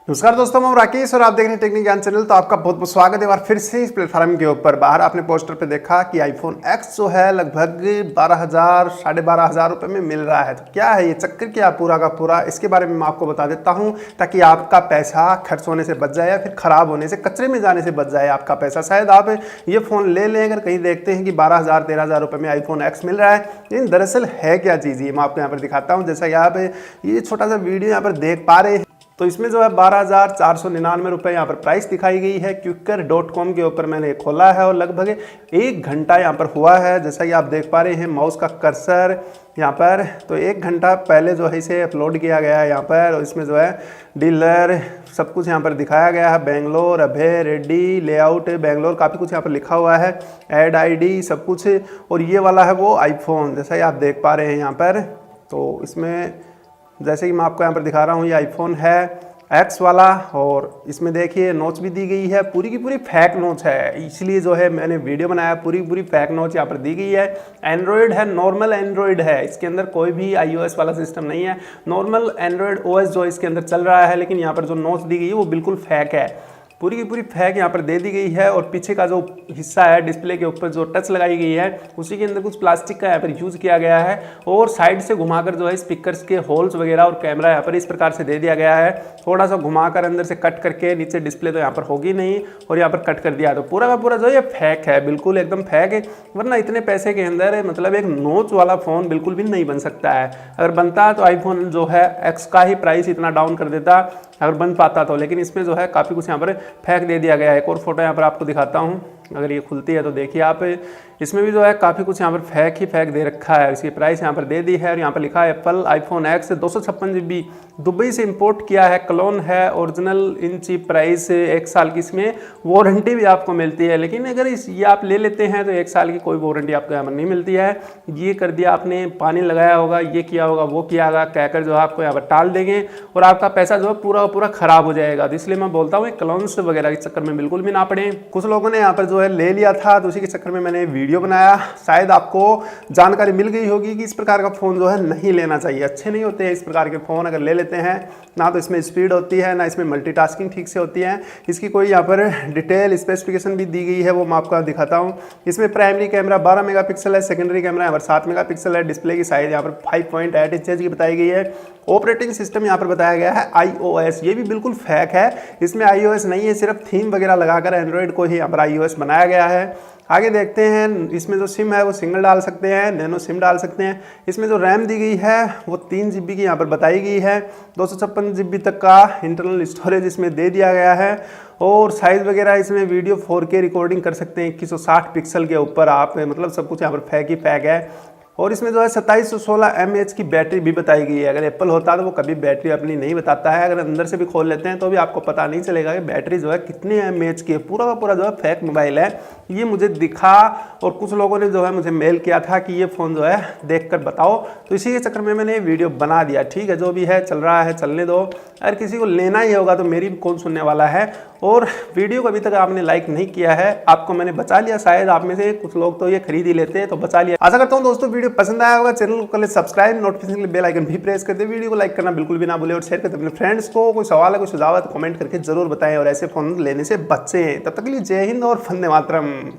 नमस्कार दोस्तों, मैं राकेश और आप देख रहे हैं टेक्निक ज्ञान चैनल। तो आपका बहुत बहुत स्वागत है एक बार फिर से इस प्लेटफॉर्म के ऊपर। बाहर आपने पोस्टर पे देखा कि आईफोन एक्स जो है लगभग 12,000 12,500 रुपये में मिल रहा है। तो क्या है ये चक्कर, क्या पूरा का पूरा, इसके बारे में मैं आपको बता देता हूँ ताकि आपका पैसा खर्च होने से बच जाए या फिर ख़राब होने से, कचरे में जाने से बच जाए आपका पैसा। शायद आप ये फ़ोन ले लें अगर कहीं देखते हैं कि 12,000 13,000 रुपये में आईफोन एक्स मिल रहा है, लेकिन दरअसल है क्या चीज़ ये मैं आपको यहाँ पर दिखाता हूँ। जैसा कि आप ये छोटा सा वीडियो यहाँ पर देख पा रहे हैं, तो इसमें जो है 12,499 रुपये यहाँ पर प्राइस दिखाई गई है। क्विकर.com के ऊपर मैंने खोला है और लगभग 1 घंटा यहाँ पर हुआ है। जैसा कि आप देख पा रहे हैं माउस का कर्सर यहाँ पर, तो 1 घंटा पहले जो है इसे अपलोड किया गया है यहाँ पर। और इसमें जो है डीलर सब कुछ यहाँ पर दिखाया गया है, बेंगलोर, अभय, रेड्डी, लेआउट बेंगलोर, काफ़ी कुछ यहाँ पर लिखा हुआ है, ऐड आईडी सब कुछ। और ये वाला है वो आईफोन, जैसा कि आप देख पा रहे हैं यहाँ पर। तो इसमें जैसे कि मैं आपको यहाँ पर दिखा रहा हूँ, ये आईफोन है एक्स वाला, और इसमें देखिए नोच भी दी गई है, पूरी की पूरी फेक नोच है, इसलिए जो है मैंने वीडियो बनाया। पूरी की पूरी फेक नोच यहाँ पर दी गई है। एंड्रॉयड है, नॉर्मल एंड्रॉयड है, इसके अंदर कोई भी iOS वाला सिस्टम नहीं है। नॉर्मल एंड्रॉयड OS जो इसके अंदर चल रहा है, लेकिन यहाँ पर जो नोच दी गई है वो बिल्कुल फेक है, पूरी की पूरी फेक यहाँ पर दे दी गई है। और पीछे का जो हिस्सा है डिस्प्ले के ऊपर जो टच लगाई गई है, उसी के अंदर कुछ प्लास्टिक का यहाँ पर यूज़ किया गया है। और साइड से घुमाकर जो है स्पीकर्स के होल्स वगैरह और कैमरा यहाँ पर इस प्रकार से दे दिया गया है। थोड़ा सा घुमाकर अंदर से कट करके, नीचे डिस्प्ले तो यहाँ पर होगी नहीं, और यहाँ पर कट कर दिया। तो पूरा का पूरा जो है फेक है, बिल्कुल एकदम फेक है। वरना इतने पैसे के अंदर मतलब एक नोच वाला फ़ोन बिल्कुल भी नहीं बन सकता है। अगर बनता तो आईफोन जो है एक्स का ही प्राइस इतना डाउन कर देता अगर बन पाता तो, लेकिन इसमें जो है काफ़ी कुछ यहाँ पर फेक दे दिया गया है। एक और फोटो यहाँ पर आपको दिखाता हूँ, अगर ये खुलती है तो देखिए आप, इसमें भी जो है काफ़ी कुछ यहाँ पर फेक ही फेक दे रखा है। इसकी प्राइस यहाँ पर दे दी है और यहाँ पर लिखा है Apple iPhone x 256 GB Dubai से इंपोर्ट किया है, क्लोन है, ओरिजिनल इन चीप प्राइस, 1 साल की इसमें वारंटी भी आपको मिलती है। लेकिन अगर ये आप ले लेते हैं तो 1 साल की कोई वारंटी आपको यहाँ पर नहीं मिलती है। ये कर दिया आपने, पानी लगाया होगा, ये किया होगा, वो किया होगा, कहकर जो है आपको यहाँ पर टाल देंगे और आपका पैसा जो है पूरा पूरा खराब हो जाएगा। तो इसलिए मैं बोलता हूँ क्लोन्स वगैरह के चक्कर में बिल्कुल भी ना पड़े। कुछ लोगों ने यहाँ पर जो है ले लिया था, तो उसी के चक्कर में मैंने वीडियो बनाया। शायद आपको जानकारी मिल गई होगी कि इस प्रकार का फ़ोन जो है नहीं लेना चाहिए, अच्छे नहीं होते हैं इस प्रकार के फ़ोन। अगर ले लेते हैं ना तो इसमें स्पीड होती है, ना इसमें मल्टीटास्किंग ठीक से होती है। इसकी कोई यहाँ पर डिटेल स्पेसिफिकेशन भी दी गई है, वो मैं आपको दिखाता हूँ। इसमें प्राइमरी कैमरा 12 मेगापिक्सल है, सेकेंडरी कैमरा यहाँ पर 7 मेगापिक्सल है, डिस्प्ले की साइज यहाँ पर 5.8 इंचेज की बताई गई है। ऑपरेटिंग सिस्टम यहाँ पर बताया गया है iOS, ये भी बिल्कुल फेक है, इसमें iOS नहीं है, सिर्फ थीम वगैरह लगाकर एंड्रॉयड को ही यहाँ पर iOS बनाया गया है। आगे देखते हैं, इसमें जो सिम है वो सिंगल डाल सकते हैं, नैनो सिम डाल सकते हैं। इसमें जो रैम दी गई है वो 3 GB की यहाँ पर बताई गई है। 256 GB तक का इंटरनल स्टोरेज इसमें दे दिया गया है। और साइज़ वगैरह इसमें वीडियो 4K रिकॉर्डिंग कर सकते हैं 2160 पिक्सल के ऊपर आप, मतलब सब कुछ यहाँ पर फेक ही फेक है। और इसमें जो है 2716 mAh की बैटरी भी बताई गई है। अगर एप्पल होता तो वो कभी बैटरी अपनी नहीं बताता है, अगर अंदर से भी खोल लेते हैं तो भी आपको पता नहीं चलेगा कि बैटरी जो है कितने mAh की है। पूरा का पूरा जो है फेक मोबाइल है, ये मुझे दिखा। और कुछ लोगों ने जो है मुझे मेल किया था कि ये फ़ोन जो है देखकर बताओ, तो इसी के चक्कर में मैंने वीडियो बना दिया। ठीक है, जो भी है चल रहा है चलने दो, अगर किसी को लेना ही होगा तो मेरी भी कौन सुनने वाला है। और वीडियो को अभी तक आपने लाइक नहीं किया है, आपको मैंने बचा लिया। शायद आप में से कुछ लोग तो ये खरीद ही लेते हैं, तो बचा लिया। आशा करता हूँ दोस्तों वीडियो पसंद आया होगा। चैनल को कर ले सब्सक्राइब, नोटिफिकेशन के लिए बेल आइकन भी प्रेस कर दे। वीडियो को लाइक करना बिल्कुल भी ना भूले और शेयर करते अपने फ्रेंड्स को। कोई सवाल है, कोई सुझाव है तो कमेंट करके जरूर बताएं और ऐसे फोन लेने से बचें। तब तक के लिए जय हिंद और वंदे मातरम।